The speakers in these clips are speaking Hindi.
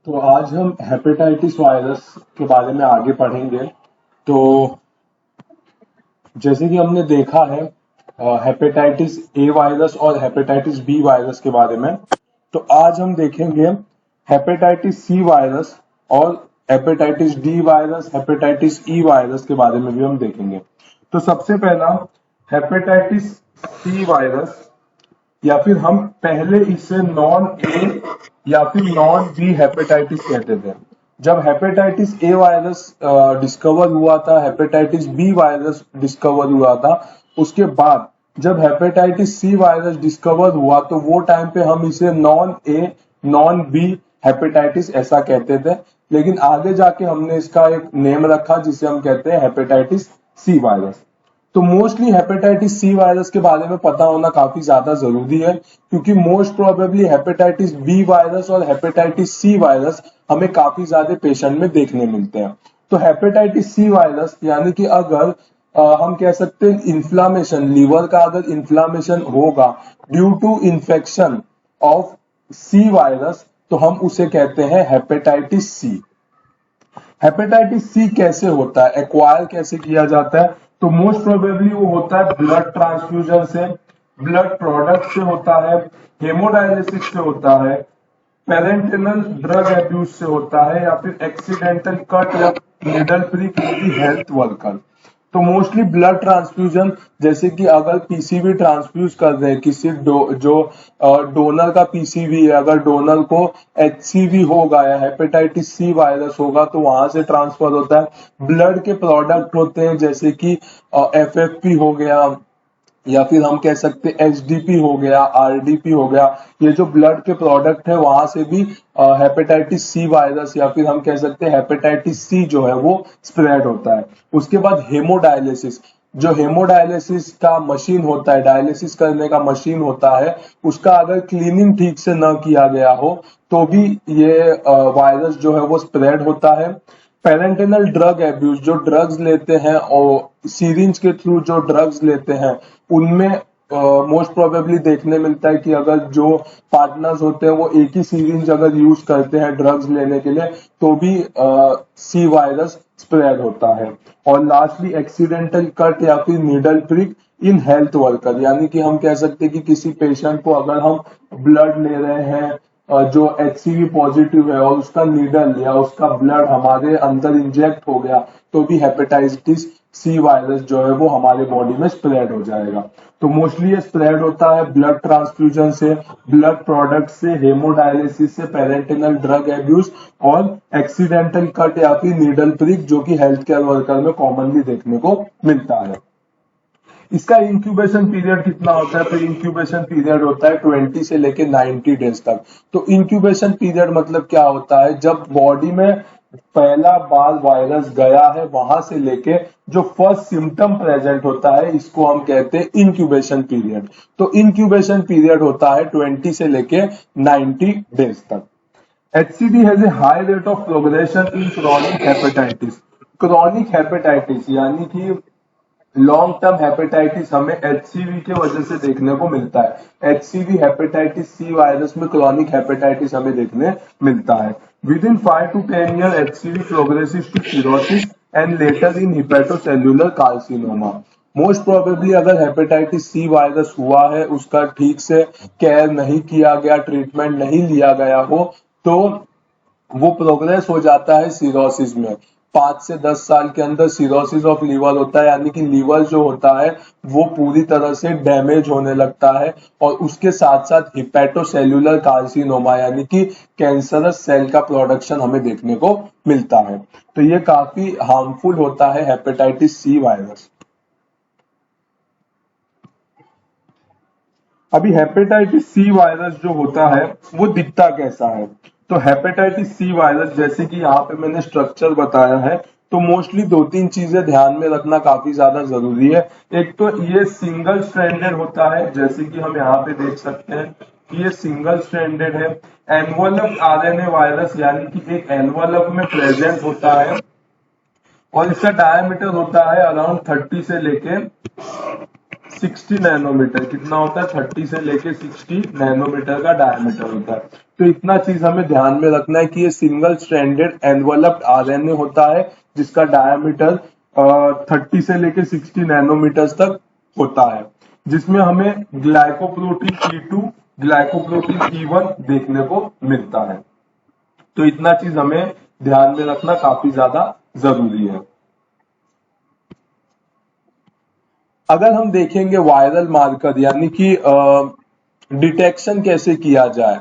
तो आज हम हेपेटाइटिस वायरस के बारे में आगे पढ़ेंगे। तो जैसे कि हमने देखा है हेपेटाइटिस ए वायरस और हेपेटाइटिस बी वायरस के बारे में, तो आज हम देखेंगे हेपेटाइटिस सी वायरस और hepatitis D virus, hepatitis E virus के बारे में भी हम देखेंगे। तो सबसे पहला हेपेटाइटिस सी वायरस, या फिर हम पहले इसे नॉन ए या फिर नॉन बी हेपेटाइटिस कहते थे। जब हेपेटाइटिस ए वायरस डिस्कवर हुआ था, हेपेटाइटिस बी वायरस डिस्कवर हुआ था, उसके बाद जब हेपेटाइटिस सी वायरस डिस्कवर हुआ तो वो टाइम पे हम इसे non A non B hepatitis ऐसा कहते थे। लेकिन आगे जाके हमने इसका एक नेम रखा जिसे हम कहते हैं हेपेटाइटिस सी वायरस। तो मोस्टली हेपेटाइटिस सी वायरस के बारे में पता होना काफी ज्यादा जरूरी है, क्योंकि most probably hepatitis B virus और हेपेटाइटिस सी वायरस हमें काफी ज्यादा पेशेंट में देखने मिलते हैं। तो हेपेटाइटिस सी वायरस यानी कि अगर हम कह सकते हैं इन्फ्लामेशन, लीवर का अगर इन्फ्लामेशन होगा due to infection of C virus, तो हम उसे कहते हैं हेपेटाइटिस सी। हेपेटाइटिस सी कैसे होता है, एक्वायर कैसे किया जाता है? तो मोस्ट प्रोबेबली वो होता है ब्लड ट्रांसफ्यूजन से, ब्लड प्रोडक्ट से होता है, हेमोडायलिसिस से होता है, पेरेंटेनल ड्रग एब्यूज से होता है, या फिर एक्सीडेंटल कट या निडल प्रिक हेल्थ वर्कर। तो मोस्टली ब्लड ट्रांसफ्यूजन, जैसे कि अगर पीसीवी ट्रांसफ्यूज कर रहे हैं किसी जो डोनर का पीसीवी है, अगर डोनर को एचसीवी होगा या हेपेटाइटिस सी वायरस होगा तो वहां से ट्रांसफर होता है। ब्लड के प्रोडक्ट होते हैं जैसे कि एफएफपी हो गया, या फिर हम कह सकते हैं एचडीपी हो गया, आरडीपी हो गया। ये जो ब्लड के प्रोडक्ट है वहां से भी हेपेटाइटिस सी वायरस या फिर हम कह सकते हैं हेपेटाइटिस सी जो है वो स्प्रेड होता है। उसके बाद हेमोडायलिसिस, जो हेमोडायलिसिस का मशीन होता है, डायलिसिस करने का मशीन होता है, उसका अगर क्लीनिंग ठीक से न किया गया हो तो भी ये वायरस जो है वो स्प्रेड होता है। पेरेंटेनल ड्रग एब्यूज, जो ड्रग्स लेते हैं और सीरिंज के थ्रू जो ड्रग्स लेते हैं उनमें मोस्ट प्रोबेबली देखने मिलता है कि अगर जो पार्टनर्स होते हैं वो एक ही सीरिंज अगर यूज करते हैं ड्रग्स लेने के लिए तो भी सी वायरस स्प्रेड होता है। और लास्टली एक्सीडेंटल कट या फिर needle prick in health worker, यानी कि हम कह सकते हैं कि किसी पेशेंट को अगर हम ब्लड ले रहे हैं जो एचसीवी पॉजिटिव है और उसका नीडल या उसका ब्लड हमारे अंदर इंजेक्ट हो गया तो भी हेपेटाइटिस सी वायरस जो है वो हमारे बॉडी में स्प्रेड हो जाएगा। तो मोस्टली ये स्प्रेड होता है ब्लड ट्रांसफ्यूजन से, ब्लड प्रोडक्ट से, हेमोडायलिसिस से, पेरेंटेनल ड्रग एब्यूज और एक्सीडेंटल कट या फिर नीडल प्रिक जो कि हेल्थ केयर वर्कर में कॉमनली देखने को मिलता है। इसका इंक्यूबेशन पीरियड कितना होता है? तो इंक्यूबेशन पीरियड होता है 20 से लेके 90 डेज तक। तो इंक्यूबेशन पीरियड मतलब क्या होता है? जब बॉडी में पहला बार वायरस गया है वहां से लेके जो फर्स्ट सिम्टम प्रेजेंट होता है इसको हम कहते हैं इंक्यूबेशन पीरियड। तो इंक्यूबेशन पीरियड होता है 20 से लेके 90 डेज तक। HCV has a high rate of progression in chronic hepatitis। Chronic hepatitis यानी कि लॉन्ग टर्म हेपेटाइटिस हमें एचसीवी के वजह से देखने को मिलता है। एचसीवी हेपेटाइटिस सी वायरस में क्रॉनिक हेपेटाइटिस हमें देखने मिलता है। Within 5 to 10 year HCV progressive to cirrhosis and later in hepatocellular carcinoma. Most probably अगर हेपेटाइटिस सी वायरस हुआ है, उसका ठीक से केयर नहीं किया गया, ट्रीटमेंट नहीं लिया गया हो, तो वो प्रोग्रेस हो जाता है सिरोसिस में। 5 से 10 साल के अंदर सिरोसिस ऑफ लीवर होता है, यानी कि लीवर जो होता है वो पूरी तरह से डैमेज होने लगता है। और उसके साथ साथ हिपेटोसेल्युलर कार्सिनोमा यानी कि कैंसरस सेल का प्रोडक्शन हमें देखने को मिलता है। तो ये काफी हार्मफुल होता है हेपेटाइटिस सी वायरस। अभी हेपेटाइटिस सी वायरस जो होता है वो दिखता कैसा है? तो हेपेटाइटिस सी वायरस, जैसे कि यहाँ पे मैंने स्ट्रक्चर बताया है, तो मोस्टली 2-3 चीजें ध्यान में रखना काफी ज्यादा जरूरी है। एक तो ये सिंगल स्ट्रैंडेड होता है, जैसे कि हम यहाँ पे देख सकते हैं कि ये सिंगल स्ट्रैंडेड है। एनवलप आरएनए वायरस यानी कि एक एनवलप में प्रेजेंट होता है और इसका डायमीटर होता है अराउंड 30 से लेके 60 नैनोमीटर, कितना होता है 30 से लेके 60 नैनोमीटर का डायमीटर होता है। तो इतना चीज हमें ध्यान में रखना है कि ये सिंगल स्ट्रैंडेड एनवलप्ड आरएनए होता है जिसका डायमीटर 30 से लेके 60 नैनोमीटर तक होता है, जिसमें हमें ग्लाइकोप्रोटीन E2 ग्लाइकोप्रोटीन E1 देखने को मिलता है। तो इतना चीज हमें ध्यान में रखना काफी ज्यादा जरूरी है। अगर हम देखेंगे वायरल मार्कर यानी कि डिटेक्शन कैसे किया जाए,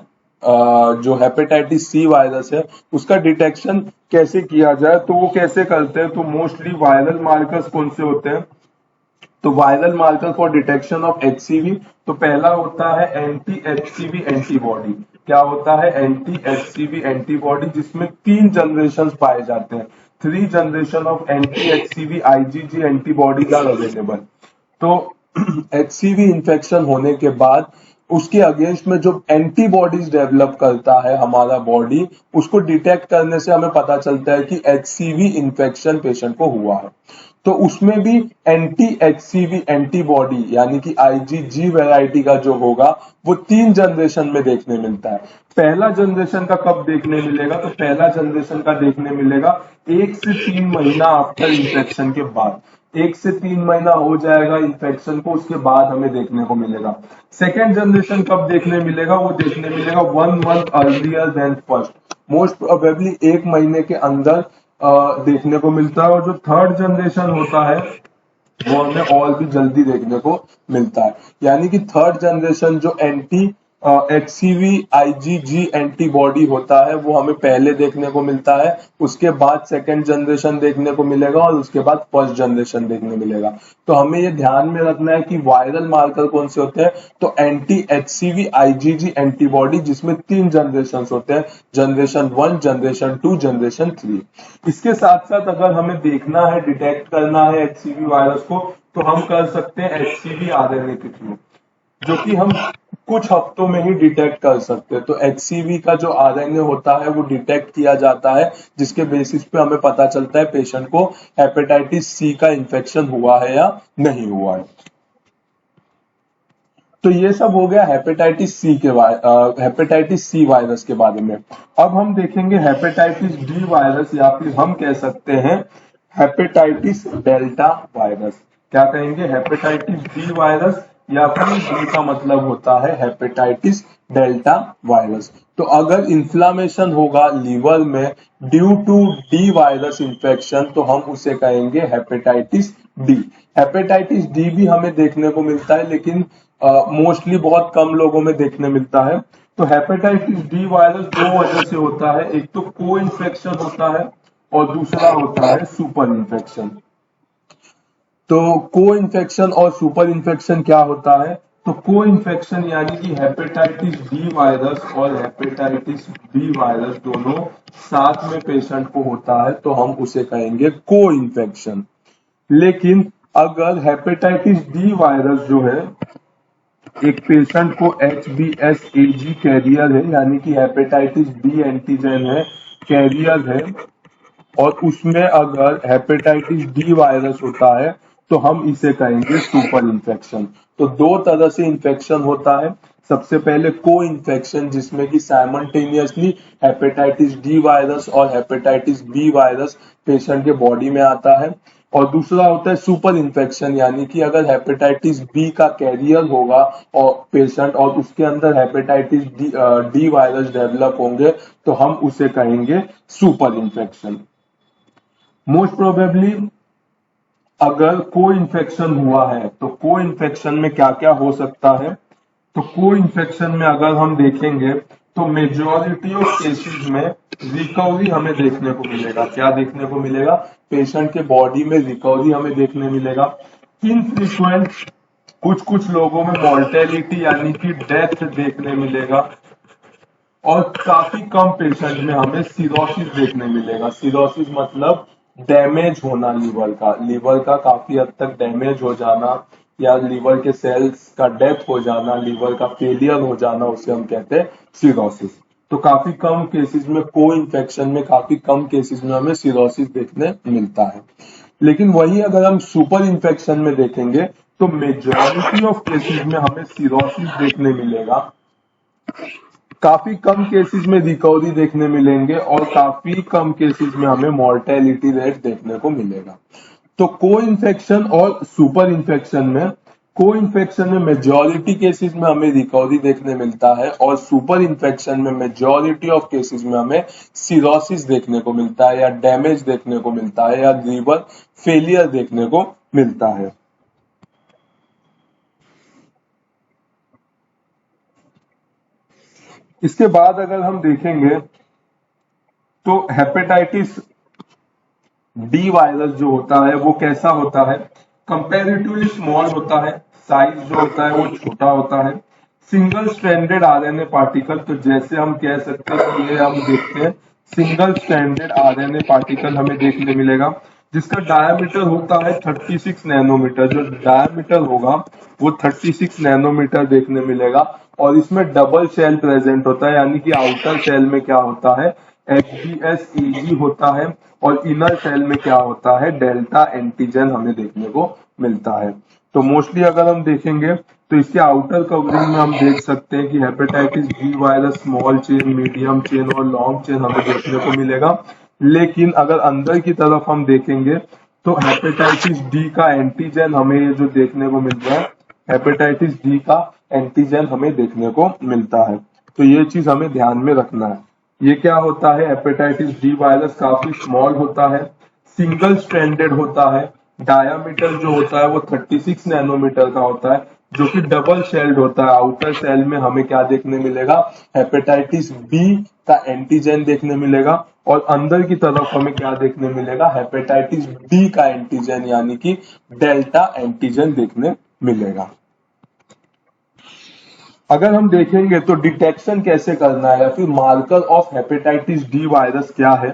जो हेपेटाइटिस सी वायरस है उसका डिटेक्शन कैसे किया जाए, तो वो कैसे करते हैं, तो मोस्टली वायरल मार्कर्स कौन से होते हैं, तो viral marker for detection of HCV, तो पहला होता है एंटी एचसीवी एंटीबॉडी। क्या होता है, एंटी एचसीवी एंटीबॉडी, जिसमें 3 जनरेशन पाए जाते हैं। 3 generation of anti HCV IgG antibodies are available. तो एचसीवी इंफेक्शन होने के बाद उसके अगेंस्ट में जो एंटीबॉडीज डेवलप करता है हमारा बॉडी, उसको डिटेक्ट करने से हमें पता चलता है कि एचसीवी इंफेक्शन पेशेंट को हुआ है। तो उसमें भी एंटी एचसीवी एंटीबॉडी यानी कि आईजीजी वैरायटी का जो होगा वो 3 जनरेशन में देखने मिलता है। पहला जनरेशन का कब देखने मिलेगा, तो पहला जनरेशन का देखने मिलेगा 1 से 3 महीना आफ्टर इंफेक्शन के बाद। 1 से 3 महीना हो जाएगा इंफेक्शन को, उसके बाद हमें देखने को मिलेगा। सेकेंड जनरेशन कब देखने मिलेगा, वो देखने मिलेगा 1 month earlier than first, most probably 1 महीने के अंदर देखने को मिलता है। और जो थर्ड जनरेशन होता है वो हमें और भी जल्दी देखने को मिलता है। यानी कि थर्ड जनरेशन जो एंटी एचसीवी आईजीजी एंटीबॉडी होता है वो हमें पहले देखने को मिलता है, उसके बाद सेकेंड जनरेशन देखने को मिलेगा और उसके बाद फर्स्ट जनरेशन देखने मिलेगा। तो हमें ये ध्यान में रखना है कि वायरल मार्कर कौन से होते हैं, तो एंटी एचसीवी आईजीजी एंटीबॉडी, जिसमें 3 जनरेशन होते हैं, जनरेशन 1, जनरेशन 2, जनरेशन 3। इसके साथ साथ अगर हमें देखना है, डिटेक्ट करना है एचसीवी वायरस को, तो हम कर सकते हैं एचसीवी आरएनए के थ्रू, जो कि हम कुछ हफ्तों में ही डिटेक्ट कर सकते हैं। तो एचसीवी का जो आरएनए होता है वो डिटेक्ट किया जाता है, जिसके बेसिस पे हमें पता चलता है पेशेंट को हेपेटाइटिस सी का इंफेक्शन हुआ है या नहीं हुआ है। तो ये सब हो गया हेपेटाइटिस सी के हेपेटाइटिस सी वायरस के बारे में। अब हम देखेंगे हेपेटाइटिस डी वायरस, या फिर हम कह सकते हैं हेपेटाइटिस डेल्टा वायरस। क्या कहेंगे, हेपेटाइटिस डी वायरस, या फिर डी का मतलब होता है हेपेटाइटिस डेल्टा वायरस। तो अगर इन्फ्लामेशन होगा लीवर में due to D virus infection, तो हम उसे कहेंगे हेपेटाइटिस डी। हेपेटाइटिस डी भी हमें देखने को मिलता है, लेकिन मोस्टली बहुत कम लोगों में देखने मिलता है। तो हेपेटाइटिस डी वायरस 2 वजह से होता है, एक तो को इन्फेक्शन होता है और दूसरा होता है सुपर इन्फेक्शन। तो को इन्फेक्शन और सुपर इन्फेक्शन क्या होता है, तो को इन्फेक्शन यानी कि हेपेटाइटिस डी वायरस और हेपेटाइटिस बी वायरस दोनों साथ में पेशेंट को होता है, तो हम उसे कहेंगे को इन्फेक्शन। लेकिन अगर हेपेटाइटिस डी वायरस जो है एक पेशेंट को HBsAg कैरियर है, यानी कि हेपेटाइटिस बी एंटीजन है, कैरियर है, और उसमें अगर हेपेटाइटिस डी वायरस होता है, तो हम इसे कहेंगे सुपर इन्फेक्शन। तो 2 तरह से इन्फेक्शन होता है। सबसे पहले को इन्फेक्शन, जिसमें कि साइमल्टेनियसली हेपेटाइटिस डी वायरस और हेपेटाइटिस बी वायरस पेशेंट के बॉडी में आता है। और दूसरा होता है सुपर इन्फेक्शन, यानी कि अगर हेपेटाइटिस बी का कैरियर होगा और पेशेंट, और उसके अंदर हेपेटाइटिस डी वायरस डेवलप होंगे, तो हम उसे कहेंगे सुपर इन्फेक्शन। मोस्ट प्रोबेबली अगर को इन्फेक्शन हुआ है, तो को इन्फेक्शन में क्या क्या हो सकता है, तो को इन्फेक्शन में अगर हम देखेंगे तो मेजॉरिटी ऑफ केसेस में रिकवरी हमें देखने को मिलेगा। क्या देखने को मिलेगा, पेशेंट के बॉडी में रिकवरी हमें देखने मिलेगा। इनफ्रीक्वेंट कुछ कुछ लोगों में मॉर्टेलिटी यानी कि डेथ देखने मिलेगा, और काफी कम पेशेंट में हमें सिरोसिस देखने मिलेगा। सिरोसिस मतलब डैमेज होना लीवर का काफी हद तक डैमेज हो जाना, या लीवर के सेल्स का डेथ हो जाना, लीवर का फेलियर हो जाना, उसे हम कहते हैं सिरोसिस। तो काफी कम केसेस में, को इन्फेक्शन में काफी कम केसेस में हमें सिरोसिस देखने मिलता है। लेकिन वही अगर हम सुपर इन्फेक्शन में देखेंगे, तो मेजॉरिटी ऑफ केसेस में हमें सिरोसिस देखने मिलेगा, काफी कम केसेस में रिकवरी देखने मिलेंगे और काफी कम केसेस में हमें मॉर्टेलिटी रेट देखने को मिलेगा। तो को इन्फेक्शन और सुपर इन्फेक्शन में, को इन्फेक्शन में मेजॉरिटी केसेस में हमें रिकवरी देखने मिलता है और सुपर इन्फेक्शन में मेजॉरिटी ऑफ केसेस में हमें सिरोसिस देखने को मिलता है या डैमेज देखने को मिलता है या लीवर फेलियर देखने को मिलता है। इसके बाद अगर हम देखेंगे तो हेपेटाइटिस डी वायरस जो होता है वो कैसा होता है, कंपैरेटिवली स्मॉल होता है, साइज जो होता है वो छोटा होता है, सिंगल स्ट्रैंडेड आरएनए पार्टिकल, तो जैसे हम कह सकते हैं कि ये हम देखते हैं सिंगल स्ट्रैंडेड आरएनए पार्टिकल हमें देखने मिलेगा जिसका डायमीटर होता है 36 नैनोमीटर, जो डायमीटर होगा वो 36 नैनोमीटर देखने मिलेगा और इसमें डबल शेल प्रेजेंट होता है, यानी कि आउटर शेल में क्या होता है HBsAg होता है और इनर सेल में क्या होता है डेल्टा एंटीजन हमें देखने को मिलता है। तो मोस्टली अगर हम देखेंगे तो इसके आउटर कवरिंग में हम देख सकते हैं कि hepatitis B virus small chain, medium chain और लॉन्ग चेन हमें देखने को मिलेगा, लेकिन अगर अंदर की तरफ हम देखेंगे तो हेपेटाइटिस डी का एंटीजन हमें जो देखने को मिल रहा है, हेपेटाइटिस डी का एंटीजन हमें देखने को मिलता है। तो ये चीज हमें ध्यान में रखना है। ये क्या होता है, हेपेटाइटिस डी वायरस काफी स्मॉल होता है, सिंगल स्ट्रैंडेड होता है, डायामीटर जो होता है वो 36 नैनोमीटर का होता है, जो कि डबल शेल्ड होता है। आउटर सेल में हमें क्या देखने मिलेगा, हेपेटाइटिस बी का एंटीजन देखने मिलेगा और अंदर की तरफ हमें क्या देखने मिलेगा, हेपेटाइटिस डी का एंटीजन यानी कि डेल्टा एंटीजन देखने मिलेगा। अगर हम देखेंगे तो डिटेक्शन कैसे करना है या फिर marker of hepatitis D virus क्या है,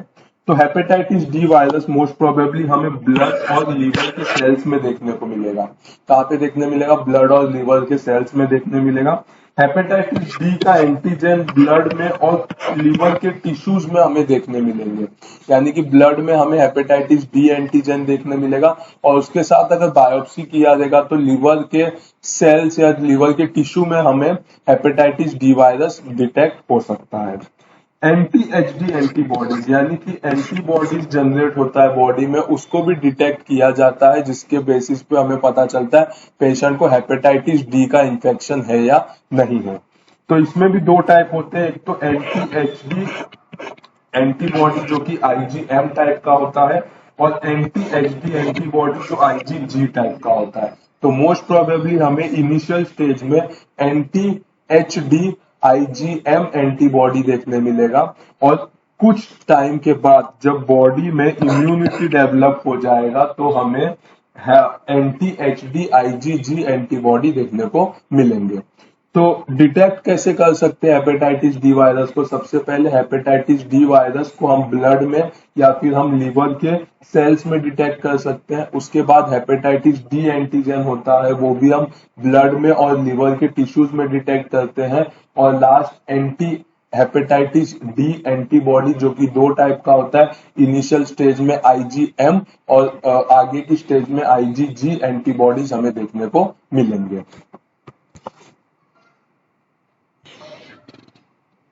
तो hepatitis D virus most probably हमें ब्लड और लीवर के सेल्स में देखने को मिलेगा। कहाँ पे देखने मिलेगा, ब्लड और लीवर के सेल्स में देखने मिलेगा। हेपेटाइटिस डी का एंटीजन ब्लड में और लीवर के टिश्यूज में हमें देखने मिलेंगे, यानी कि ब्लड में हमें हेपेटाइटिस डी एंटीजन देखने मिलेगा और उसके साथ अगर बायोप्सी किया जाएगा तो लीवर के सेल्स या लीवर के टिश्यू में हमें हेपेटाइटिस डी वायरस डिटेक्ट हो सकता है। एंटी एचडी एंटीबॉडीज यानी कि एंटीबॉडीज जनरेट होता है बॉडी में, उसको भी डिटेक्ट किया जाता है जिसके बेसिस पे हमें पता चलता है पेशेंट को हेपेटाइटिस डी का इंफेक्शन है या नहीं है। तो इसमें भी दो टाइप होते हैं, एक तो एंटी एचडी एंटीबॉडी जो कि आईजीएम टाइप का होता है और एंटी एचडी एंटीबॉडी जो आईजीजी टाइप का होता है। तो मोस्ट प्रोबेबली हमें इनिशियल स्टेज में एंटी एचडी आईजीएम एंटीबॉडी देखने मिलेगा और कुछ टाइम के बाद जब बॉडी में इम्यूनिटी डेवलप हो जाएगा तो हमें एंटी एचडी आईजीजी एंटीबॉडी देखने को मिलेंगे। तो डिटेक्ट कैसे कर सकते हैं हेपेटाइटिस डी वायरस को, सबसे पहले हेपेटाइटिस डी वायरस को हम ब्लड में या फिर हम लीवर के सेल्स में डिटेक्ट कर सकते हैं। उसके बाद हेपेटाइटिस डी एंटीजन होता है, वो भी हम ब्लड में और लीवर के टिश्यूज में डिटेक्ट करते हैं। और last anti hepatitis D antibody जो कि दो टाइप का होता है, इनिशियल स्टेज में आईजीएम और आगे की स्टेज में आईजीजी एंटीबॉडीज हमें देखने को मिलेंगे।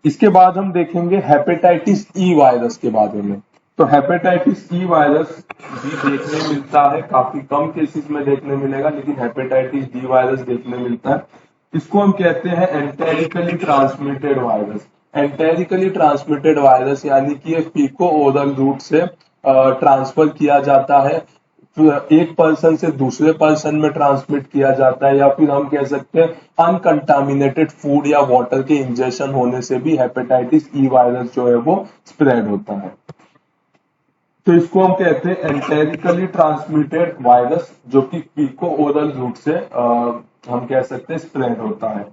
इसके बाद हम देखेंगे हेपेटाइटिस ई वायरस के बारे में। तो हेपेटाइटिस ई वायरस भी देखने मिलता है, काफी कम केसेस में देखने मिलेगा, लेकिन हेपेटाइटिस डी वायरस देखने मिलता है। इसको हम कहते हैं enterically transmitted virus. एंटेरिकली transmitted virus यानी कि ये फीको ओरल रूट से ट्रांसफर किया जाता है, एक पर्सन से दूसरे पर्सन में ट्रांसमिट किया जाता है, या फिर हम कह सकते हैं अनकंटामिनेटेड फूड या वाटर के इंजेक्शन होने से भी हेपेटाइटिस ई वायरस जो है वो स्प्रेड होता है। तो इसको हम कहते हैं एंटेरिकली ट्रांसमिटेड वायरस जो कि फीको ओरल रूट से हम कह सकते हैं स्प्रेड होता है।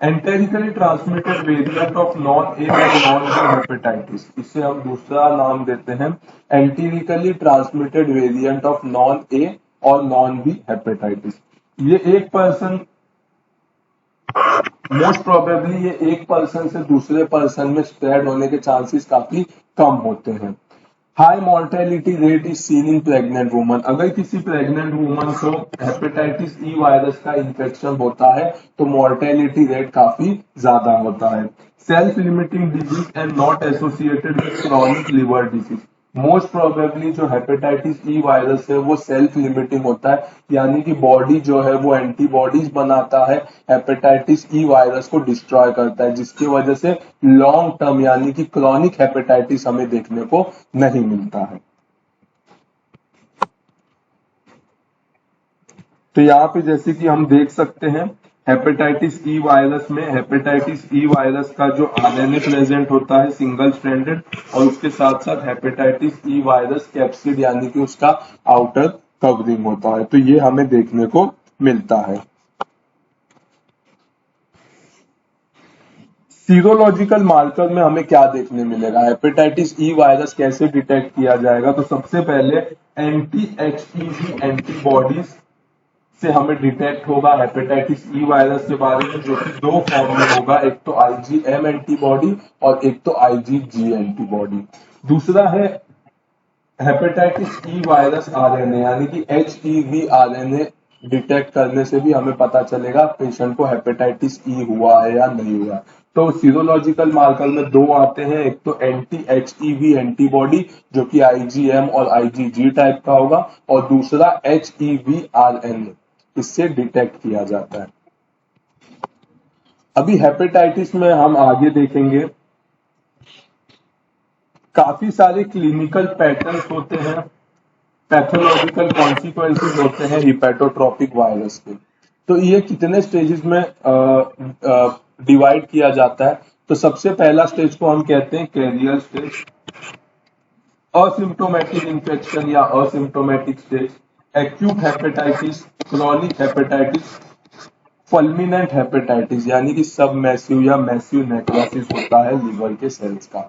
Enterically transmitted variant of non A और नॉन बी हेपेटाइटिस, इसे हम दूसरा नाम देते हैं enterically transmitted variant of non A और नॉन बी हेपेटाइटिस। ये एक पर्सन, मोस्ट प्रोबेबली ये एक पर्सन से दूसरे पर्सन में स्प्रेड होने के चांसेस काफी कम होते हैं। High mortality rate is seen in pregnant woman. अगर किसी प्रेग्नेंट वुमन को हेपेटाइटिस ई वायरस का इन्फेक्शन होता है तो मोर्टेलिटी रेट काफी ज्यादा होता है। Self limiting disease and not associated with chronic liver disease. Most probably जो हेपेटाइटिस ई वायरस है वो सेल्फ लिमिटिंग होता है, यानी कि बॉडी जो है वो एंटीबॉडीज बनाता है, हेपेटाइटिस ई वायरस को डिस्ट्रॉय करता है, जिसकी वजह से लॉन्ग टर्म यानी कि क्रॉनिक हेपेटाइटिस हमें देखने को नहीं मिलता है। तो यहाँ पे जैसे कि हम देख सकते हैं हेपेटाइटिस ई वायरस में हेपेटाइटिस ई वायरस का जो आरएनए प्रेजेंट होता है सिंगल स्ट्रैंडेड, और उसके साथ साथ हेपेटाइटिस ई वायरस कैप्सिड यानी कि उसका आउटर कवरिंग होता है। तो ये हमें देखने को मिलता है। सीरोलॉजिकल मार्कर में हमें क्या देखने मिलेगा, हेपेटाइटिस ई वायरस कैसे डिटेक्ट किया जाएगा? तो सबसे पहले एंटी एचईवी एंटीबॉडीज से हमें डिटेक्ट होगा हेपेटाइटिस ई वायरस के बारे में, जो कि दो फॉर्म में होगा, एक तो आईजीएम एंटीबॉडी और एक तो आईजीजी एंटीबॉडी। दूसरा है हेपेटाइटिस ई वायरस आरएनए यानी कि एचईवी आरएनए डिटेक्ट करने से भी हमें पता चलेगा पेशेंट को हेपेटाइटिस ई हुआ है या नहीं हुआ। तो सीरोलॉजिकल मार्कर में दो आते हैं, एक तो एंटी एचईवी एंटीबॉडी जो कि आईजीएम और आईजीजी टाइप का होगा, और दूसरा एचईवी आरएनए, इससे डिटेक्ट किया जाता है। अभी हेपेटाइटिस में हम आगे देखेंगे काफी सारे क्लिनिकल पैटर्न्स होते हैं, पैथोलॉजिकल कॉन्सिक्वेंसेस होते हैं हिपैटोट्रोपिक वायरस के। तो ये कितने स्टेजेस में डिवाइड किया जाता है? तो सबसे पहला स्टेज को हम कहते हैं कैरियर स्टेज, असिम्प्टोमेटिक इन्फेक्शन या asymptomatic stage, acute hepatitis, chronic hepatitis, fulminant hepatitis यानी कि सब मैसिव या मैसिव नेक्रोसिस होता है लिवर के सेल्स का।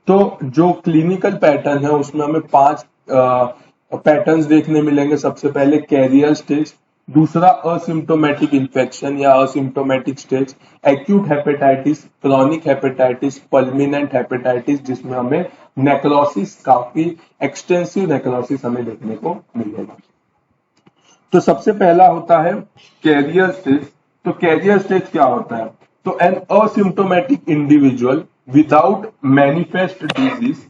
तो जो क्लिनिकल पैटर्न है उसमें हमें 5 पैटर्न्स देखने मिलेंगे। सबसे पहले कैरियर स्टेज, दूसरा असिम्प्टोमेटिक इन्फेक्शन या asymptomatic stage, acute hepatitis, chronic hepatitis, fulminant hepatitis जिसमें हमें नेक्रोसिस, काफी एक्सटेंसिव नेक्रोसिस हमें देखने को मिलेगा। तो सबसे पहला होता है कैरियर स्टेज। तो कैरियर स्टेज क्या होता है? तो an asymptomatic individual without manifest disease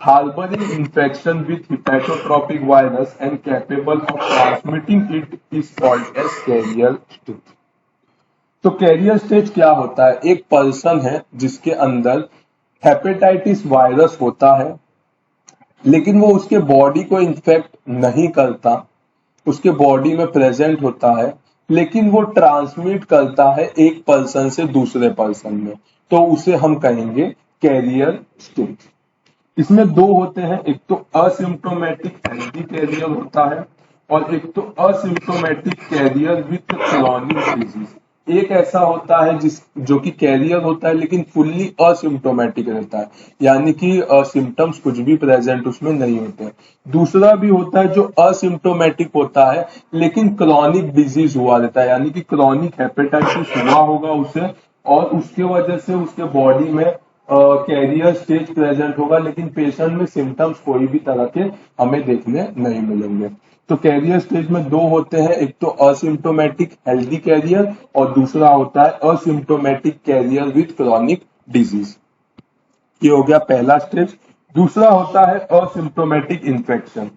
harboring infection with hepatotropic virus and capable of transmitting it is called as carrier stage। तो कैरियर स्टेज क्या होता है? एक पर्सन है जिसके अंदर हेपेटाइटिस वायरस होता है, लेकिन वो उसके बॉडी को इन्फेक्ट नहीं करता, उसके बॉडी में प्रेजेंट होता है, लेकिन वो ट्रांसमिट करता है एक पर्सन से दूसरे पर्सन में, तो उसे हम कहेंगे कैरियर स्टेज। इसमें दो होते हैं, एक तो असिम्प्टोमेटिक हेल्दी कैरियर होता है और एक तो asymptomatic carrier with chronic disease. एक ऐसा होता है जो कि कैरियर होता है लेकिन फुल्ली असिम्प्टोमेटिक रहता है, यानी कि सिम्टम्स कुछ भी प्रेजेंट उसमें नहीं होते हैं। दूसरा भी होता है जो असिम्प्टोमेटिक होता है लेकिन क्रॉनिक डिजीज हुआ रहता है, यानी कि क्रॉनिक हेपेटाइटिस हुआ होगा उसे और उसके वजह से उसके बॉडी में कैरियर स्टेज प्रेजेंट होगा, लेकिन पेशेंट में सिम्टम्स कोई भी तरह के हमें देखने नहीं मिलेंगे। तो कैरियर स्टेज में दो होते हैं, एक तो असिम्प्टोमेटिक हेल्दी कैरियर और दूसरा होता है asymptomatic carrier with chronic disease. ये हो गया पहला स्टेज। दूसरा होता है asymptomatic infection.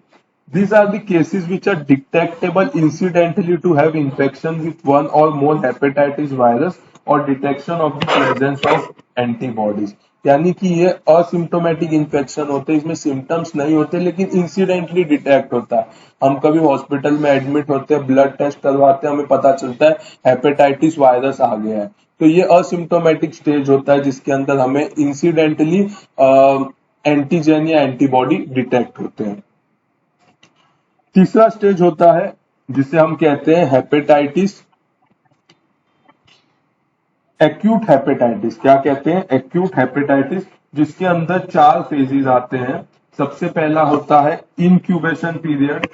These are the cases which are detectable incidentally to have infection with one or more hepatitis virus or detection of the presence of antibodies। यानी कि ये असिम्प्टोमेटिक इन्फेक्शन होते हैं, इसमें सिम्टम्स नहीं होते लेकिन इंसिडेंटली डिटेक्ट होता है। हम कभी हॉस्पिटल में एडमिट होते हैं, ब्लड टेस्ट करवाते हैं, हमें पता चलता है हेपेटाइटिस वायरस आ गया है। तो ये असिम्प्टोमेटिक स्टेज होता है जिसके अंदर हमें इंसिडेंटली एंटीजन या एंटीबॉडी डिटेक्ट होते हैं। तीसरा स्टेज होता है जिसे हम कहते हैं हेपेटाइटिस एक्यूट हेपेटाइटिस। क्या कहते हैं? एक्यूट हेपेटाइटिस, जिसके अंदर 4 फेजेस आते हैं। सबसे पहला होता है इंक्यूबेशन पीरियड,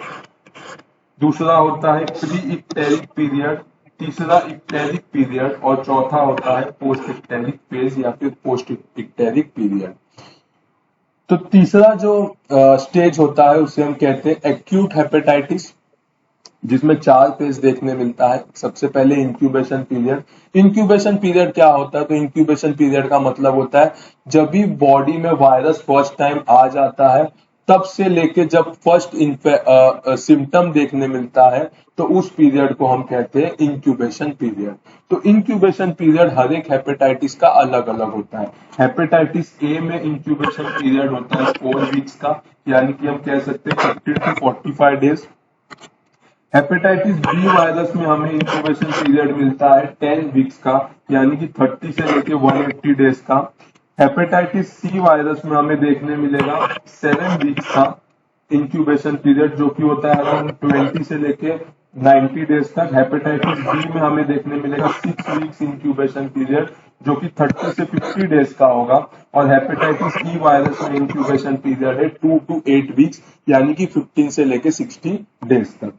दूसरा होता है प्री इक्टेरिक पीरियड, तीसरा इक्टेरिक पीरियड और चौथा होता है पोस्ट इक्टेरिक फेज या फिर पोस्ट इक्टेरिक पीरियड। तो तीसरा जो स्टेज होता है उसे हम कहते हैं एक्यूट हेपेटाइटिस, जिसमें 4 फेज देखने मिलता है। सबसे पहले इंक्यूबेशन पीरियड। इंक्यूबेशन पीरियड क्या होता है? तो इंक्यूबेशन पीरियड का मतलब होता है जब भी बॉडी में वायरस फर्स्ट टाइम आ जाता है, तब से लेके जब फर्स्ट सिम्टम देखने मिलता है, तो उस पीरियड को हम कहते हैं इंक्यूबेशन पीरियड। तो इंक्यूबेशन पीरियड हर एक हेपेटाइटिस का अलग अलग होता है। हेपेटाइटिस ए में इंक्यूबेशन पीरियड होता है 4 वीक्स का, यानी कि हम कह सकते हैं 50 to 45 days. Hepatitis B virus में हमें इंक्यूबेशन पीरियड मिलता है 10 वीक्स का, यानी कि 30 से लेके 180 डेज का। हेपेटाइटिस सी वायरस में हमें देखने मिलेगा 7 वीक्स का इंक्यूबेशन पीरियड, जो कि होता है अराउंड 20 से लेके 90 डेज तक। हेपेटाइटिस बी में हमें देखने मिलेगा 6 वीक्स इंक्यूबेशन पीरियड, जो कि 30 से 50 डेज का होगा। और हेपेटाइटिस ई वायरस में इंक्यूबेशन पीरियड है 2 to 8 वीक्स, यानी कि 15 से लेके 60 डेज तक।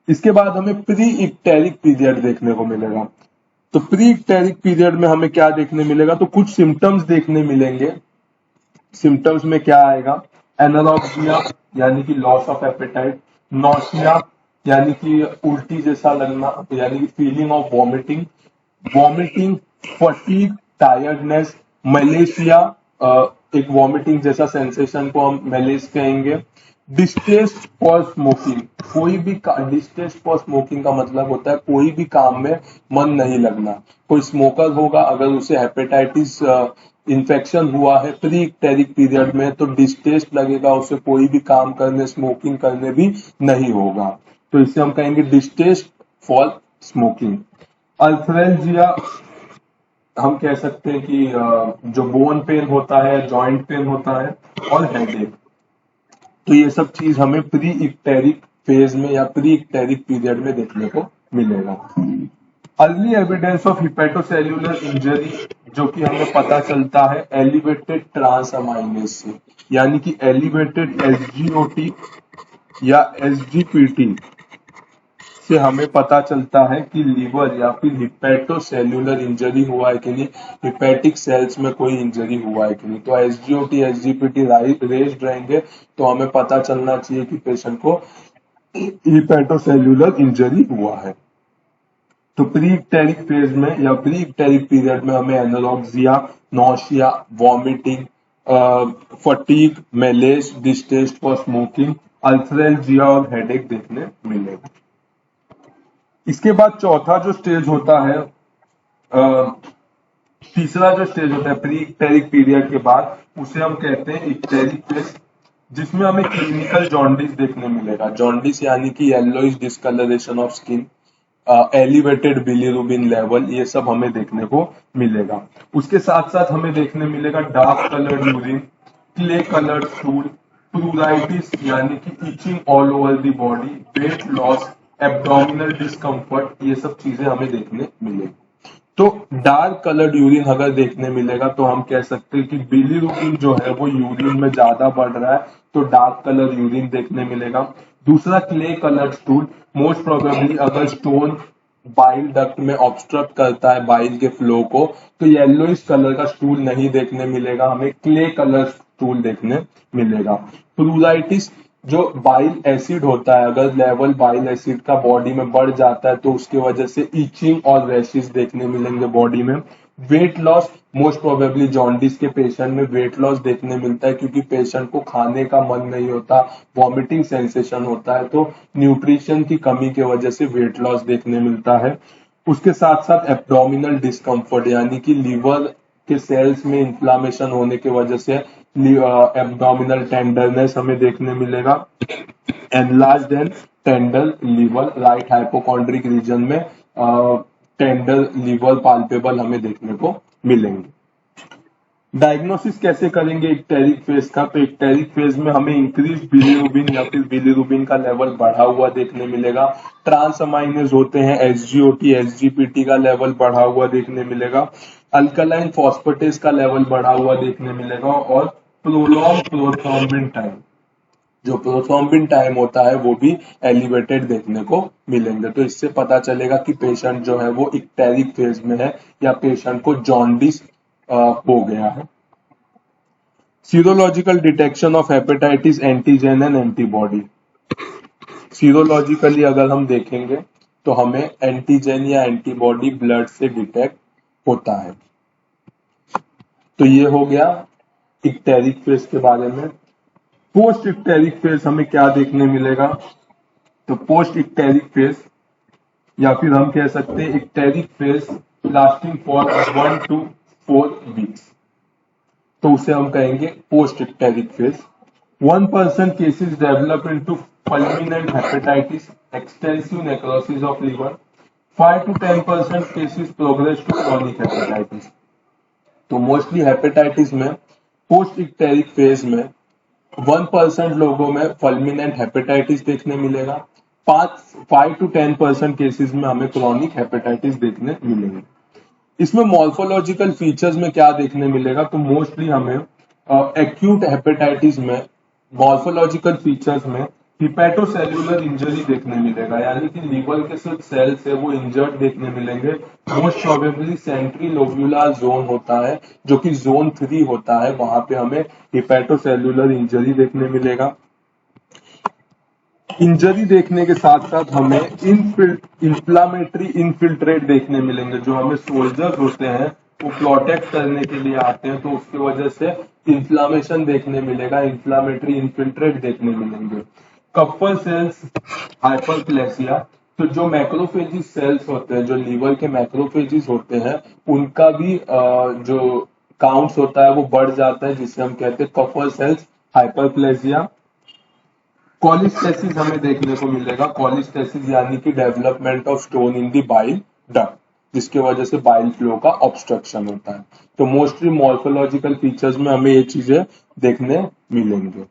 इसके बाद हमें प्री इक्टेरिक पीरियड देखने को मिलेगा। तो प्री इक्टेरिक पीरियड में हमें क्या देखने मिलेगा? तो कुछ सिम्टम्स देखने मिलेंगे। सिम्टम्स में क्या आएगा? एनारोक्सिया यानी कि लॉस ऑफ एपेटाइट, नॉसिया यानी कि उल्टी जैसा लगना, यानी कि feeling of vomiting, vomiting, fatigue, tiredness, Malaysia, एक वॉमिटिंग जैसा सेंसेशन को हम मलेस कहेंगे। डिस्टेस्ट फॉर स्मोकिंग, कोई भी डिस्टेस्ट फॉर स्मोकिंग का मतलब होता है कोई भी काम में मन नहीं लगना। कोई स्मोकर होगा, अगर उसे हेपेटाइटिस इन्फेक्शन हुआ है प्री इक्टेरिक पीरियड में, तो डिस्टेस्ट लगेगा, उसे कोई भी काम करने, स्मोकिंग करने भी नहीं होगा। तो इसे हम कहेंगे डिस्टेस्ट फॉर स्मोकिंग। अल्थरेल्जिया, हम कह सकते हैं कि जो बोन पेन होता है, जॉइंट पेन होता है, और हेडेक। तो ये सब चीज हमें प्री इक्टेरिक फेज में या प्री इक्टेरिक पीरियड में देखने को मिलेगा। अर्ली एविडेंस ऑफ हिपेटोसेल्यूलर इंजरी, जो कि हमें पता चलता है एलिवेटेड ट्रांसअमाइनेज से, यानी कि एलिवेटेड एसजीओटी या एसजीपीटी से हमें पता चलता है कि लीवर या फिर हिपेटोसेल्यूलर इंजरी हुआ है कि नहीं, हिपेटिक सेल्स में कोई इंजरी हुआ है कि नहीं। तो एसजीओटी एसजीपीटी रेस्ड रहेंगे, तो हमें पता चलना चाहिए कि पेशेंट को हिपेटोसेल्यूलर इंजरी हुआ है। तो प्री इक्टेरिक फेज में या प्री इक्टेरिक पीरियड में हमें anorexia, nausea, vomiting, fatigue, malaise, distaste for smoking, arthralgia और हेडेक देखने मिलेगा। इसके बाद चौथा जो स्टेज होता है, तीसरा जो स्टेज होता है प्री इक्टेरिक पीरियड के बाद, उसे हम कहते हैं इक्टेरिक फेज, जिसमें हमें क्लिनिकल जॉन्डिस देखने मिलेगा। जॉन्डिस यानी कि yellowish discolouration of skin, elevated bilirubin level, ये सब हमें देखने को मिलेगा। उसके साथ साथ हमें देखने मिलेगा dark coloured urine, clay coloured stool, pruritus यानी कि itching all over the body, weight loss, abdominal discomfort, ये सब चीजें हमें देखने मिलेगी। तो डार्क कलर्ड यूरिन अगर देखने मिलेगा तो हम कह सकते हैं कि बिलीरुबिन जो है वो यूरिन में ज्यादा बढ़ रहा है, तो डार्क कलर यूरिन देखने मिलेगा। दूसरा clay coloured stool, most probably अगर स्टोन बाइल डक्ट में ऑब्स्ट्रक्ट करता है बाइल के फ्लो को, तो येलोइश कलर का स्टूल नहीं देखने मिलेगा, हमें क्ले कलर स्टूल देखने मिलेगा। प्लूराइटिस, जो बाइल एसिड होता है, अगर लेवल बाइल एसिड का बॉडी में बढ़ जाता है तो उसकी वजह से इचिंग और रैशेस देखने मिलेंगे बॉडी में। Weight loss, most probably jaundice के पेशेंट में वेट लॉस देखने मिलता है, क्योंकि पेशेंट को खाने का मन नहीं होता, वॉमिटिंग सेंसेशन होता है, तो न्यूट्रिशन की कमी की वजह से वेट लॉस देखने मिलता है। उसके साथ साथ एब्डोमिनल डिस्कम्फर्ट, यानी कि लीवर के सेल्स में इंफ्लामेशन होने की वजह से एब्डोमिनल टेंडरनेस हमें देखने मिलेगा। Enlarged and tender liver, right hypochondriac region में टेंडर लीवर पाल्पेबल हमें देखने को मिलेंगे। डायग्नोसिस कैसे करेंगे इक्टेरिक फेज का? तो इक्टेरिक फेज में हमें इंक्रीज बिलीरुबिन या फिर बिलीरुबिन का लेवल बढ़ा हुआ देखने मिलेगा। ट्रांसअमाइनेज होते हैं एसजीओटी एसजीपीटी का लेवल बढ़ा हुआ देखने मिलेगा। अल्कलाइन फॉस्फेटेज का लेवल बढ़ा हुआ देखने मिलेगा। और प्रोलॉन्ग प्रोथ्रोम्बिन टाइम, जो प्रोथ्रोम्बिन टाइम होता है वो भी एलिवेटेड देखने को मिलेंगे। तो इससे पता चलेगा कि पेशेंट जो है वो इक्टेरिक फेज में है या पेशेंट को जॉन्डिस हो गया है। Serological detection of hepatitis antigen and antibody. Serologically अगर हम देखेंगे तो हमें एंटीजन या एंटीबॉडी ब्लड से डिटेक्ट होता है। तो ये हो गया इक्टेरिक फेज के बारे में। पोस्ट इक्टेरिक फेज हमें क्या देखने मिलेगा? तो पोस्ट इक्टेरिक फेज या फिर हम कह सकते हैं icteric phase lasting for 1 to 4 weeks, तो उसे हम कहेंगे post icteric phase. 1% cases develop into fulminant hepatitis, extensive necrosis of liver. 5 to 10% cases progress to chronic hepatitis। तो मोस्टली हेपेटाइटिस में पोस्ट इक्टेरिक फेज में 1% लोगों में फल्मिनेंट हेपेटाइटिस देखने मिलेगा। 5 to 10% केसेस में हमें क्रॉनिक हेपेटाइटिस देखने मिलेंगे। इसमें मॉर्फोलॉजिकल फीचर्स में क्या देखने मिलेगा? तो मोस्टली हमें एक्यूट हेपेटाइटिस में मॉर्फोलॉजिकल फीचर्स में हिपैटोसेल्युलर इंजरी देखने मिलेगा, यानी कि लीवर के जो सेल्स है वो इंजर्ड देखने मिलेंगे। Most probably centrilobular zone होता है जो कि जोन 3 होता है, वहां पे हमें हिपैटोसेल्युलर इंजरी देखने मिलेगा। इंजरी देखने के साथ साथ हमें इंफ्लामेटरी इनफिल्ट्रेट देखने मिलेंगे। जो हमें सोल्जर्स होते हैं वो प्रोटेक्ट करने के लिए आते हैं, तो उसकी वजह से इन्फ्लामेशन देखने मिलेगा, इन्फ्लामेटरी इनफिल्ट्रेट देखने मिलेंगे। कप्पर सेल्स हाइपरप्लेसिया, तो जो मैक्रोफेजिस सेल्स होते हैं, जो लीवर के मैक्रोफेजिस होते हैं, उनका भी जो काउंट्स होता है वो बढ़ जाता है, जिसे हम कहते हैं कप्पर सेल्स हाइपरप्लेसिया। कॉलिस्टेसिस हमें देखने को मिलेगा। कॉलिस्टेसिस यानी कि development of stone in the bile duct, जिसकी वजह से बाइल फ्लो का ऑब्स्ट्रक्शन होता है। तो मोस्टली मॉर्फोलॉजिकल फीचर्स में हमें ये चीजें देखने मिलेंगे।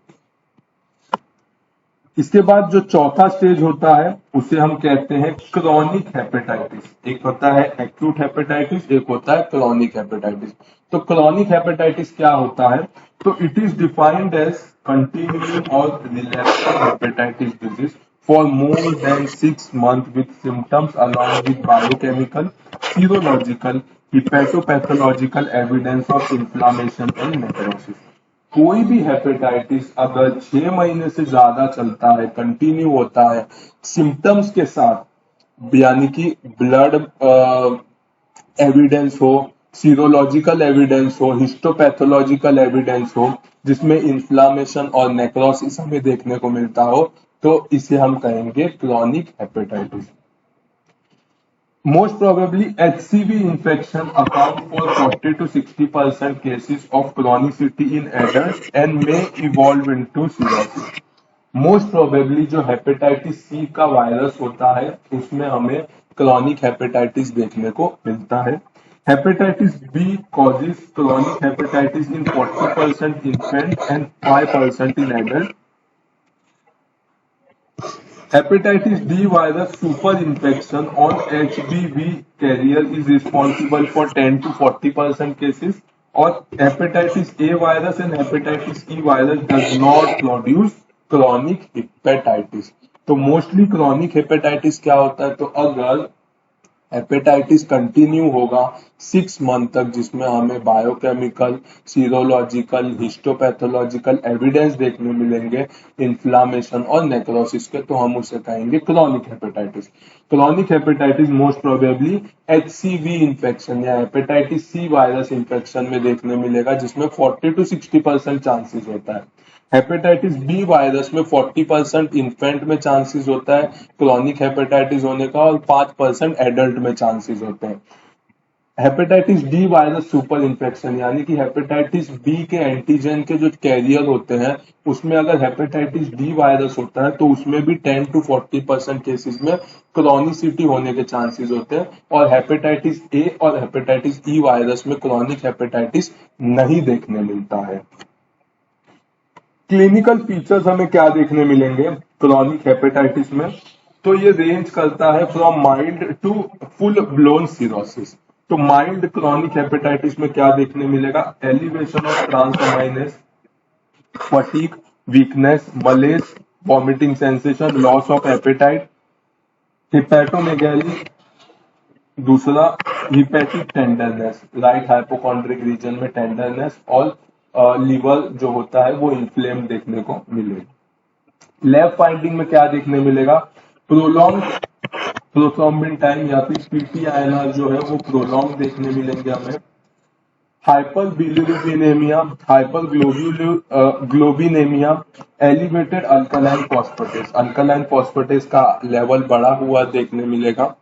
इसके बाद जो चौथा स्टेज होता है उसे हम कहते हैं क्रॉनिक हेपेटाइटिस। एक होता है एक्यूट हेपेटाइटिस, एक होता है क्रॉनिक हेपेटाइटिस। तो क्रॉनिक हेपेटाइटिस क्या होता है? तो it is defined as continuing और relapsing hepatitis disease for more than 6 months with symptoms along with biochemical, serological, hepatopathological evidence of inflammation and necrosis। कोई भी हेपेटाइटिस अगर 6 महीने से ज्यादा चलता है, कंटिन्यू होता है सिम्टम्स के साथ, यानी कि ब्लड एविडेंस हो, सीरोलॉजिकल एविडेंस हो, हिस्टोपैथोलॉजिकल एविडेंस हो, जिसमें इन्फ्लामेशन और नेक्रोसिस हमें देखने को मिलता हो, तो इसे हम कहेंगे chronic hepatitis. Most probably HCV infection account for 40 to 60% cases of chronicity in adults and may evolve into cirrhosis। Most probably जो हेपेटाइटिस सी का वायरस होता है उसमें हमें क्रॉनिक हेपेटाइटिस देखने को मिलता है। Hepatitis B causes chronic hepatitis in 40% infant and 5% in adult। Hepatitis D virus superinfection on HBV carrier is responsible for 10 to 40% cases, और hepatitis A virus and hepatitis E virus does not produce chronic hepatitis। तो मोस्टली chronic hepatitis क्या होता है? तो अगर हेपेटाइटिस कंटिन्यू होगा 6 मंथ तक, जिसमें हमें बायोकेमिकल, सीरोलॉजिकल, हिस्टोपैथोलॉजिकल एविडेंस देखने मिलेंगे इन्फ्लामेशन और नेक्रोसिस के, तो हम उसे कहेंगे chronic hepatitis. Chronic hepatitis most probably HCV infection या हेपेटाइटिस सी वायरस इंफेक्शन में देखने मिलेगा, जिसमें 40 to 60% चांसेस होता है। हेपेटाइटिस बी वायरस में 40% इन्फेंट में चांसेस होता है क्रॉनिक हेपेटाइटिस होने का, और 5% एडल्ट में चांसेस होते हैं। Hepatitis D virus super infection, यानी कि हेपेटाइटिस बी के एंटीजन के जो कैरियर होते हैं उसमें अगर हेपेटाइटिस डी वायरस होता है तो उसमें भी 10 to 40% केसेस में क्रॉनिसिटी होने के चांसेस होते हैं, और हेपेटाइटिस ए और हेपेटाइटिस ई वायरस में क्रॉनिक हेपेटाइटिस नहीं देखने मिलता है। क्लिनिकल फीचर्स हमें क्या देखने मिलेंगे क्रॉनिक हेपेटाइटिस में? तो ये रेंज करता है from mild to full blown cirrhosis. तो माइल्ड क्रॉनिक हेपेटाइटिस में क्या देखने मिलेगा? Elevation of transaminase, fatigue, weakness, malaise, vomiting sensation, loss of appetite, hepatomegaly, दूसरा hepatic tenderness, right hypochondriac region में टेंडरनेस, और लीवर जो होता है वो इन्फ्लेम देखने को मिलेगा। लैब फाइंडिंग में क्या देखने मिलेगा, प्रोलॉन्ग प्रोथ्रोम्बिन टाइम या फिर पीटीआईएनआर जो है वो प्रोलॉन्ग देखने मिलेंगे हमें। Hyperbilirubinaemia, hyperglobulinaemia, elevated alkaline phosphatase, alkaline phosphatase का लेवल बढ़ा हुआ देखने मिलेगा।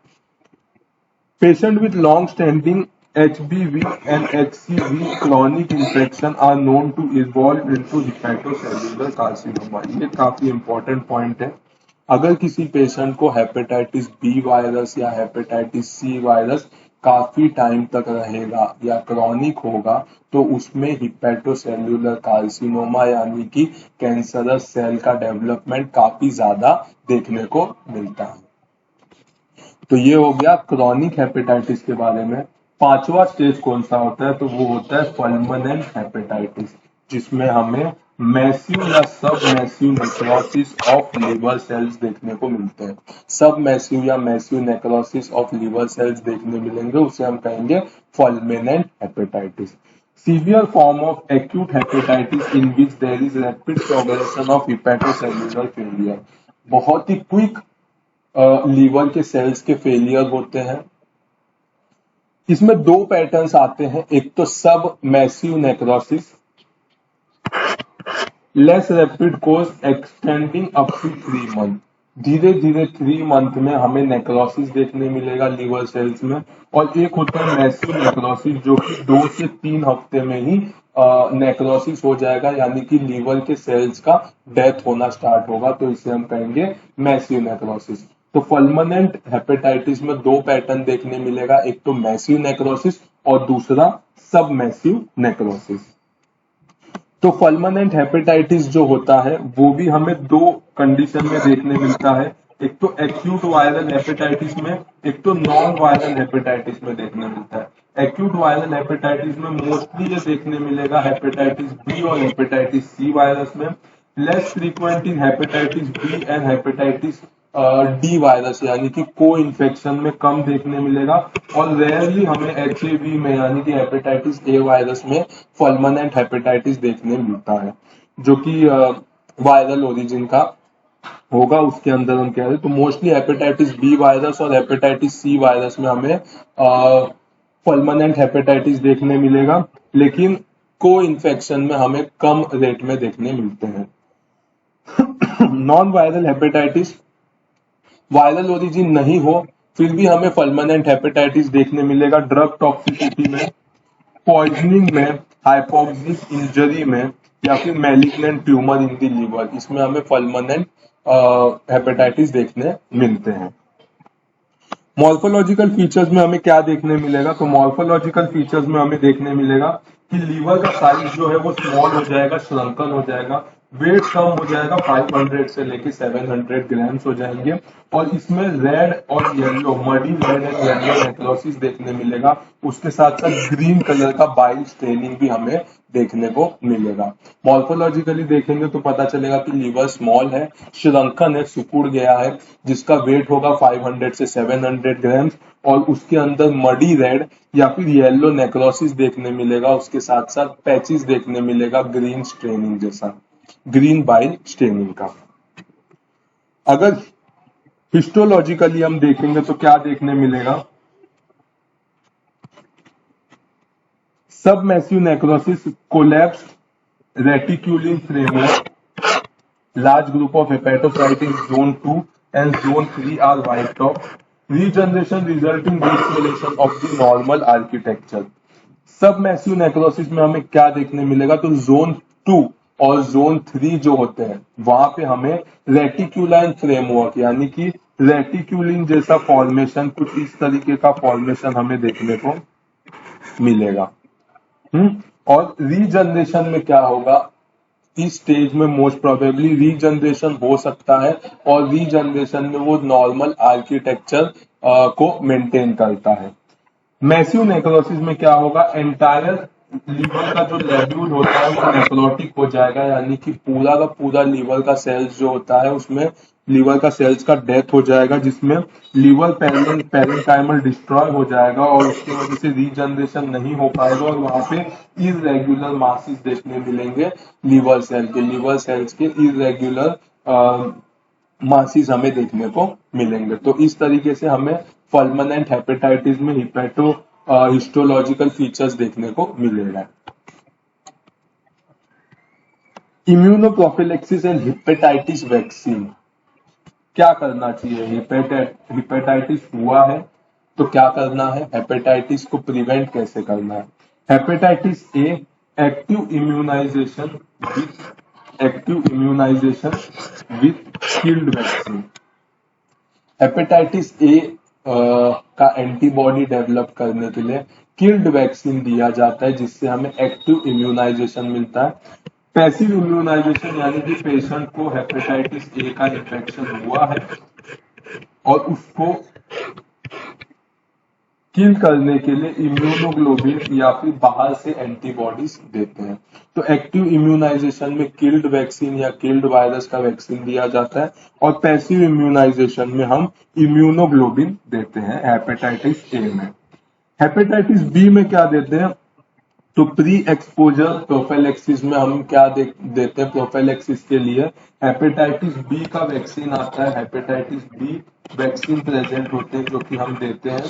Patients with long-standing HBV and HCV chronic infection are known to evolve into hepatocellular carcinoma। ये काफी इंपॉर्टेंट पॉइंट है। अगर किसी पेशेंट को हेपेटाइटिस बी वायरस या हेपेटाइटिस सी वायरस काफी टाइम तक रहेगा या क्रॉनिक होगा तो उसमें हिपेटोसेल्युलर कार्सिनोमा यानी कि कैंसरस सेल का डेवलपमेंट काफी ज्यादा देखने को मिलता है। तो ये हो गया क्रॉनिक हेपेटाइटिस के बारे में। पांचवा स्टेज कौन सा होता है, तो वो होता है परमानेंट हेपेटाइटिस, जिसमें हमें मैसिव या सब massive necrosis of liver cells देखने को मिलते हैं। सब मैसिव या massive necrosis of liver cells देखने मिलेंगे, उसे हम कहेंगे fulminant hepatitis. Severe form of acute hepatitis in which there is rapid progression of hepatocellular failure, बहुत ही क्विक लीवर के सेल्स के फेलियर होते हैं। इसमें दो पैटर्न्स आते हैं, एक तो सब massive necrosis, less rapid course extending up to 3 month, धीरे धीरे 3 मंथ में हमें नेक्रोसिस देखने मिलेगा लीवर सेल्स में। और एक होता है मैसिव नेक्रोसिस जो कि 2 से 3 हफ्ते में ही नेक्रोसिस हो जाएगा, यानी कि लीवर के सेल्स का डेथ होना स्टार्ट होगा, तो इसे हम कहेंगे मैसिव नेक्रोसिस। तो परमानेंट हेपेटाइटिस में दो पैटर्न देखने मिलेगा, एक तो मैसिव नेक्रोसिस और दूसरा सब मैसिव नेक्रोसिस। तो परमानेंट हेपेटाइटिस जो होता है वो भी हमें दो कंडीशन में देखने मिलता है, एक तो एक्यूट वायरल हेपेटाइटिस में, एक तो नॉन वायरल हेपेटाइटिस में देखने मिलता है। एक्यूट वायरल हेपेटाइटिस में मोस्टली ये देखने मिलेगा हेपेटाइटिस बी और हेपेटाइटिस सी वायरस में, less frequent in hepatitis B and hepatitis D virus यानी कि को इन्फेक्शन में कम देखने मिलेगा। और रेयरली हमें एचएवी में यानी कि हेपेटाइटिस ए वायरस में परमानेंट हेपेटाइटिस देखने मिलता है, जो कि वायरल ओरिजिन का होगा, उसके अंदर हम कह रहे हैं। तो मोस्टली हेपेटाइटिस बी वायरस और हेपेटाइटिस सी वायरस में हमें परमानेंट हेपेटाइटिस देखने मिलेगा, लेकिन को इन्फेक्शन में हमें कम रेट में देखने मिलते हैं। Non viral hepatitis viral origin नहीं हो फिर भी हमें परमानेंट हेपेटाइटिस देखने मिलेगा ड्रग टॉक्सिसिटी में, पॉइजनिंग में, हाइपोक्सिक इंजरी में या फिर malignant tumour in the liver, इसमें हमें परमानेंट हेपेटाइटिस देखने मिलते हैं। मॉर्फोलॉजिकल फीचर्स में हमें क्या देखने मिलेगा, तो मॉर्फोलॉजिकल फीचर्स में हमें देखने मिलेगा कि लीवर का साइज जो है वो स्मॉल हो जाएगा, श्रंकन हो जाएगा, वेट कम हो जाएगा, 500 से लेके 700 ग्राम्स हो जाएंगे। और इसमें रेड और yellow, muddy red and yellow necrosis देखने मिलेगा, उसके साथ साथ ग्रीन कलर का बाइल स्टेनिंग भी हमें देखने को मिलेगा। मॉर्फोलॉजिकली देखेंगे तो पता चलेगा कि लीवर स्मॉल है, श्रंकन है, सिकुड़ गया है, जिसका वेट होगा 500 से 700 ग्राम्स, और उसके अंदर मडी रेड या फिर येलो नेक्रोसिस देखने मिलेगा, उसके साथ साथ पैचेस देखने मिलेगा ग्रीन स्टेनिंग जैसा, ग्रीन बाइल स्टेनिंग का। अगर हिस्टोलॉजिकली हम देखेंगे तो क्या देखने मिलेगा, सब massive necrosis, collapsed reticulin framework, large group of hepatocytes in zone 2 and zone 3 are wiped off, regeneration resulting restoration of the normal architecture। सब मैसिव नेक्रोसिस में हमें क्या देखने मिलेगा, तो जोन 2 और जोन 3 जो होते हैं वहां पे हमें रेटिक्यूलाइन फ्रेमवर्क यानी कि रेटिक्यूलिन जैसा फॉर्मेशन, कुछ इस तरीके का फॉर्मेशन हमें देखने को मिलेगा। और रीजनरेशन में क्या होगा, इस स्टेज में मोस्ट प्रोबेबली रीजनरेशन हो सकता है, और रीजनरेशन में वो नॉर्मल आर्किटेक्चर को मेंटेन करता है। मैसिव नेक्रोसिस में क्या होगा, एंटायर लीवर का जो लेब्यूल होता है वो नेक्रोटिक हो जाएगा, यानी कि पूरा का पूरा लीवर का सेल्स जो होता है उसमें लीवर का सेल्स का डेथ हो जाएगा, जिसमें लीवर पेरेंकाइमल डिस्ट्रॉय हो जाएगा और उसकी वजह से रीजनरेशन नहीं हो पाएगा और वहां पे इरेगुलर मासिस देखने मिलेंगे लीवर सेल्स के इरेगुलर मासिस हमें देखने को मिलेंगे। तो इस तरीके से हमें परमानेंट हेपेटाइटिस में हिस्टोलॉजिकल फीचर्स देखने को मिलेगा। इम्यूनोप्रोफिलेक्सिस एंड हेपेटाइटिस वैक्सीन, क्या करना चाहिए? हेपेटाइटिस हुआ है तो क्या करना है? हेपेटाइटिस को प्रिवेंट कैसे करना है? Hepatitis A, active immunisation with killed vaccine. Hepatitis A का एंटीबॉडी डेवलप करने के लिए किल्ड वैक्सीन दिया जाता है, जिससे हमें एक्टिव इम्यूनाइजेशन मिलता है। पैसिव इम्यूनाइजेशन यानी कि पेशेंट को हेपेटाइटिस ए का इन्फेक्शन हुआ है और उसको किल करने के लिए इम्यूनोग्लोबिन या फिर बाहर से एंटीबॉडीज देते हैं। तो एक्टिव इम्यूनाइजेशन में किल्ड वैक्सीन या किल्ड वायरस का वैक्सीन दिया जाता है और पैसिव इम्यूनाइजेशन में हम इम्यूनोग्लोबिन देते हैं हेपेटाइटिस ए में। हेपेटाइटिस बी में क्या देते हैं? तो प्री एक्सपोजर प्रोफाइलेक्सिस में हम क्या देते हैं? प्रोफाइलेक्सिस के लिए हेपेटाइटिस बी का वैक्सीन आता है। हेपेटाइटिस बी वैक्सीन प्रेजेंट होते हैं जो कि हम देते हैं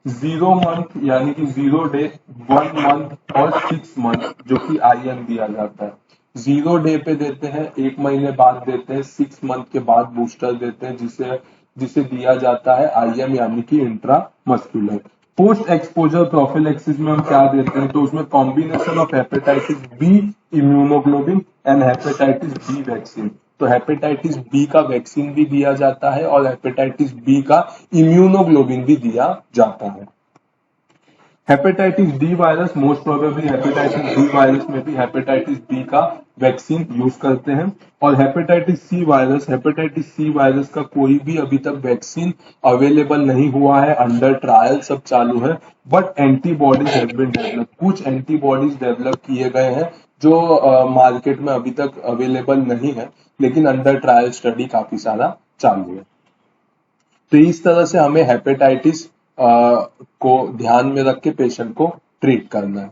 0 मंथ यानी कि 0 डे, 1 मंथ और 6 मंथ, जो कि IM दिया जाता है। 0 डे पे देते हैं, 1 महीने बाद देते हैं, 6 मंथ के बाद बूस्टर देते हैं, जिसे दिया जाता है IM यानी कि इंट्रामस्कुलर। पोस्ट एक्सपोजर प्रोफिलेक्सिस में हम क्या देते हैं? तो उसमें combination of hepatitis B immunoglobin and hepatitis B vaccine. तो हेपेटाइटिस बी का वैक्सीन भी दिया जाता है और हेपेटाइटिस बी का इम्यूनोग्लोबिन भी दिया जाता है। Hepatitis D virus, most probably hepatitis D virus में भी हेपेटाइटिस बी का वैक्सीन यूज करते हैं। और हेपेटाइटिस सी वायरस का कोई भी अभी तक वैक्सीन अवेलेबल नहीं हुआ है, अंडर ट्रायल सब चालू है, but antibodies have been develop, कुछ एंटीबॉडीज डेवलप किए गए हैं जो मार्केट में अभी तक अवेलेबल नहीं है, लेकिन अंडर ट्रायल स्टडी काफी सारा चालू है। तो इस तरह से हमें हेपेटाइटिस को ध्यान में रख के पेशेंट को ट्रीट करना है।